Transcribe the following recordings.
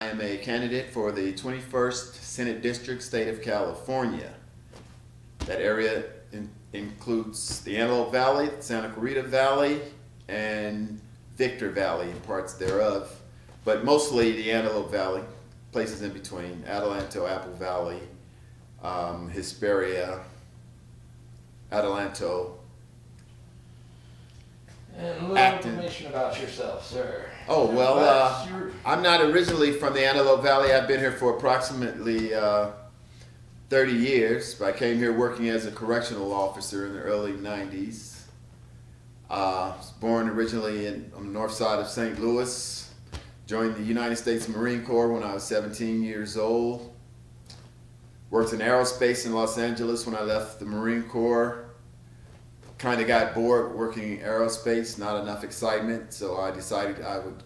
I am a candidate for the 21st Senate District, State of California. That area includes the Antelope Valley, Santa Clarita Valley, and Victor Valley and parts thereof, but mostly the Antelope Valley, places in between, Adelanto, Apple Valley, Hesperia, Adelanto. And a little Acton. information about yourself, sir. Oh, well, What's your- I'm not originally from the Antelope Valley. I've been here for approximately 30 years. I came here working as a correctional officer in the early 90s. Was born originally on the north side of St. Louis. Joined the United States Marine Corps when I was 17 years old. Worked in aerospace in Los Angeles when I left the Marine Corps. Kind of got bored working in aerospace, not enough excitement, so I decided I would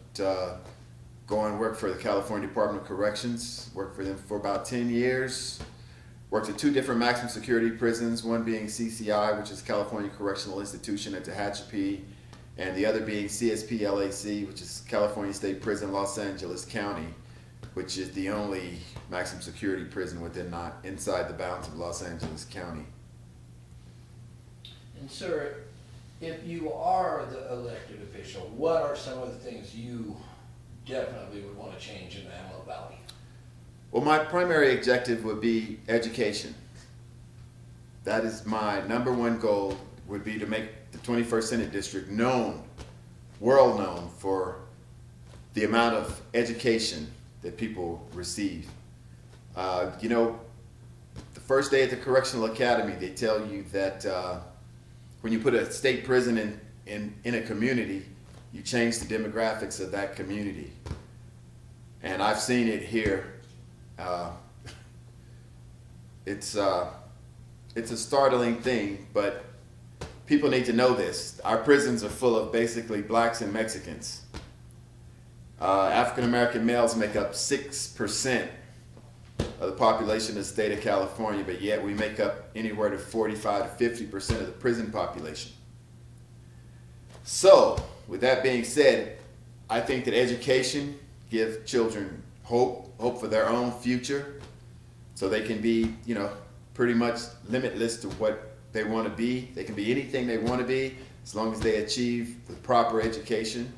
go and work for the California Department of Corrections. Worked for them for about 10 years. Worked at two different maximum security prisons, one being CCI, which is California Correctional Institution at Tehachapi, and the other being CSP-LAC, which is California State Prison, Los Angeles County, which is the only maximum security prison inside the bounds of Los Angeles County. And sir, if you are the elected official, what are some of the things you definitely would want to change in the Antelope Valley? Well, my primary objective would be education. That is my number one goal, would be to make the 21st Senate District known, world known for the amount of education that people receive. The first day at the Correctional Academy, they tell you that when you put a state prison in a community, you change the demographics of that community. And I've seen it here. It's a startling thing, but people need to know this. Our prisons are full of basically blacks and Mexicans. African American males make up 6% of the population of the state of California, but yet we make up anywhere to 45 to 50% of the prison population. So, with that being said, I think that education gives children hope for their own future, so they can be, pretty much limitless to what they want to be. They can be anything they want to be as long as they achieve the proper education.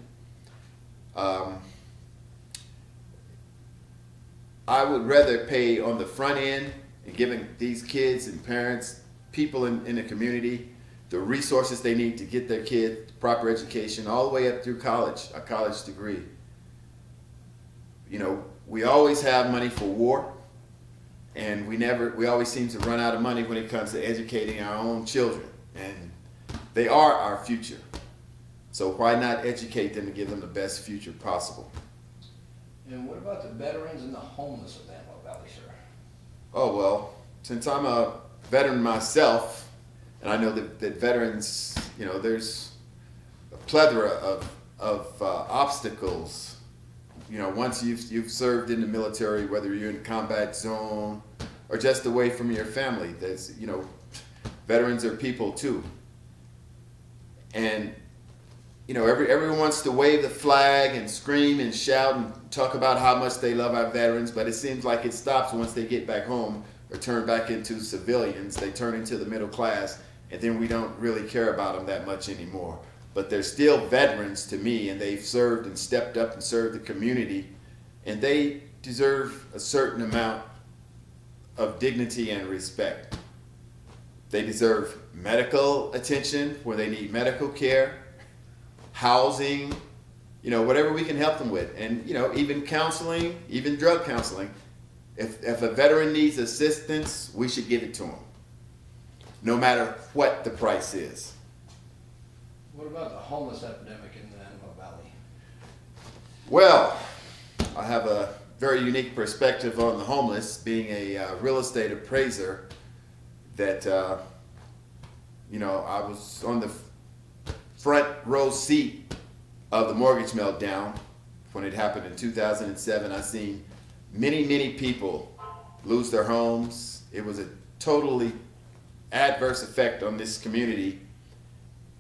I would rather pay on the front end and giving these kids and parents, people in the community, the resources they need to get their kid proper education all the way up through college, a college degree. We always have money for war, and we always seem to run out of money when it comes to educating our own children, and they are our future. So why not educate them and give them the best future possible? And what about the veterans and the homeless of the Antelope Valley, sir? Oh, well, since I'm a veteran myself, and I know that veterans, there's a plethora of obstacles. Once you've served in the military, whether you're in a combat zone or just away from your family, there's, veterans are people too. And everyone wants to wave the flag and scream and shout and talk about how much they love our veterans, but it seems like it stops once they get back home or turn back into civilians. They turn into the middle class, and then we don't really care about them that much anymore. But they're still veterans to me, and they've served and stepped up and served the community, and they deserve a certain amount of dignity and respect. They deserve medical attention where they need medical care, housing, whatever we can help them with, and even counseling, even drug counseling. If a veteran needs assistance, we should give it to them, no matter what the price is. What about the homeless epidemic in the Antelope Valley? Well, I have a very unique perspective on the homeless, being a real estate appraiser. That I was on the front row seat of the mortgage meltdown when it happened in 2007. I seen many people lose their homes. It was a totally adverse effect on this community,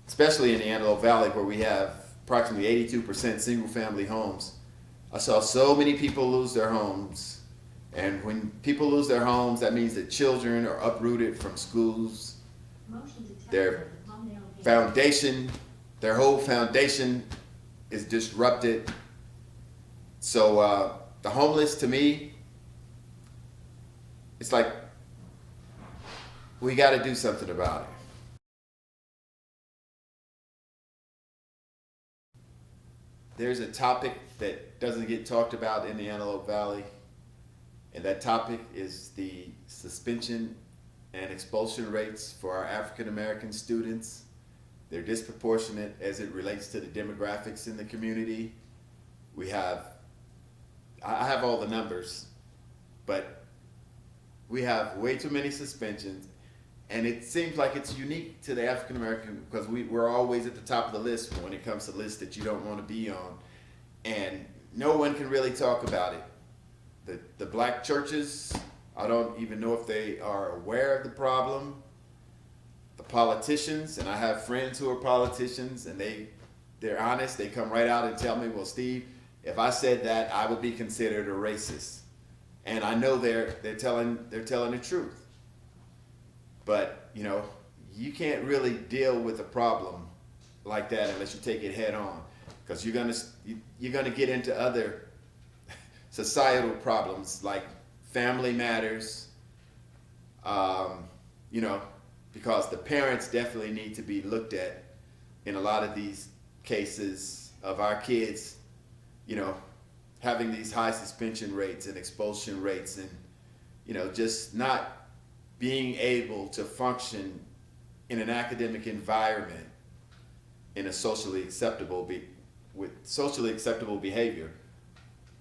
especially in the Antelope Valley, where we have approximately 82% single family homes. I saw so many people lose their homes. And when people lose their homes, that means that children are uprooted from schools. Their foundation, their whole foundation is disrupted. So the homeless, to me, it's like we got to do something about it. There's a topic that doesn't get talked about in the Antelope Valley, and that topic is the suspension and expulsion rates for our African American students. They're disproportionate as it relates to the demographics in the community. I have all the numbers, but we have way too many suspensions, and it seems like it's unique to the African American because we're always at the top of the list when it comes to lists that you don't want to be on, and no one can really talk about it. The black churches, I don't even know if they are aware of the problem. The politicians, and I have friends who are politicians, and they're honest. They come right out and tell me, well, Steve, if I said that, I would be considered a racist. And I know they're telling the truth. But you can't really deal with a problem like that unless you take it head on, because you're gonna get into other societal problems like family matters. Because the parents definitely need to be looked at in a lot of these cases of our kids, having these high suspension rates and expulsion rates, and just not being able to function in an academic environment in a socially acceptable behavior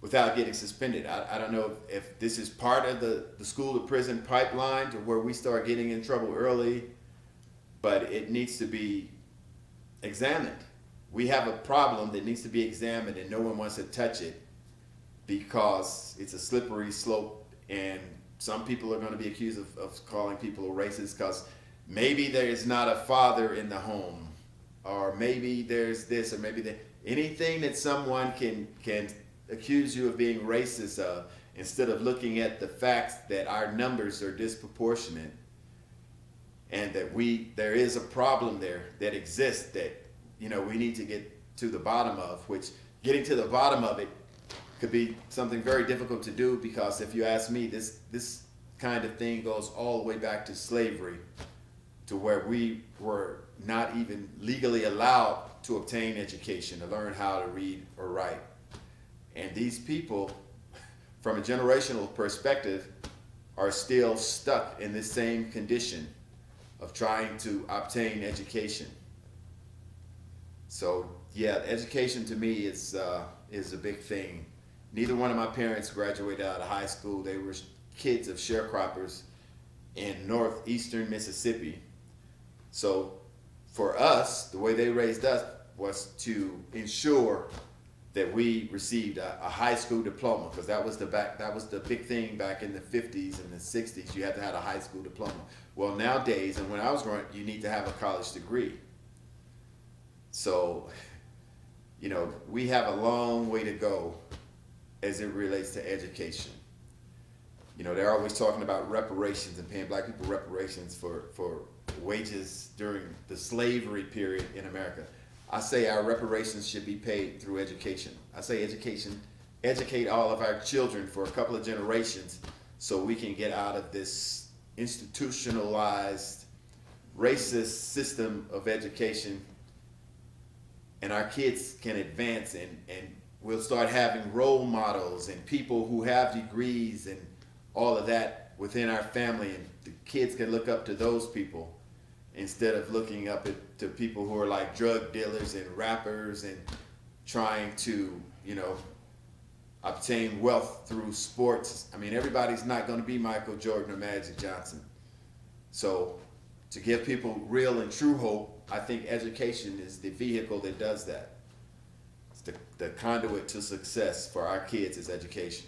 without getting suspended. I don't know if this is part of the school to prison pipeline to where we start getting in trouble early, but it needs to be examined. We have a problem that needs to be examined, and no one wants to touch it because it's a slippery slope, and some people are going to be accused of calling people racist because maybe there is not a father in the home, or maybe there's this, or maybe that. Anything that someone can accuse you of being racist of, instead of looking at the facts that our numbers are disproportionate and that there is a problem there that exists that we need to get to the bottom of, which getting to the bottom of it could be something very difficult to do, because if you ask me, this kind of thing goes all the way back to slavery, to where we were not even legally allowed to obtain education, to learn how to read or write. And these people, from a generational perspective, are still stuck in this same condition of trying to obtain education. So yeah, education to me is a big thing. Neither one of my parents graduated out of high school. They were kids of sharecroppers in northeastern Mississippi. So for us, the way they raised us was to ensure that we received a high school diploma, because that was the big thing back in the 50s and the 60s. You had to have a high school diploma. Well, nowadays, and when I was growing up, you need to have a college degree. So, we have a long way to go as it relates to education. They're always talking about reparations and paying black people reparations for wages during the slavery period in America. I say our reparations should be paid through education. I say educate all of our children for a couple of generations so we can get out of this institutionalized racist system of education, and our kids can advance, and we'll start having role models and people who have degrees and all of that within our family, and the kids can look up to those people instead of looking up to people who are like drug dealers and rappers and trying to, obtain wealth through sports. I mean, everybody's not going to be Michael Jordan or Magic Johnson. So to give people real and true hope, I think education is the vehicle that does that. It's the conduit to success for our kids is education.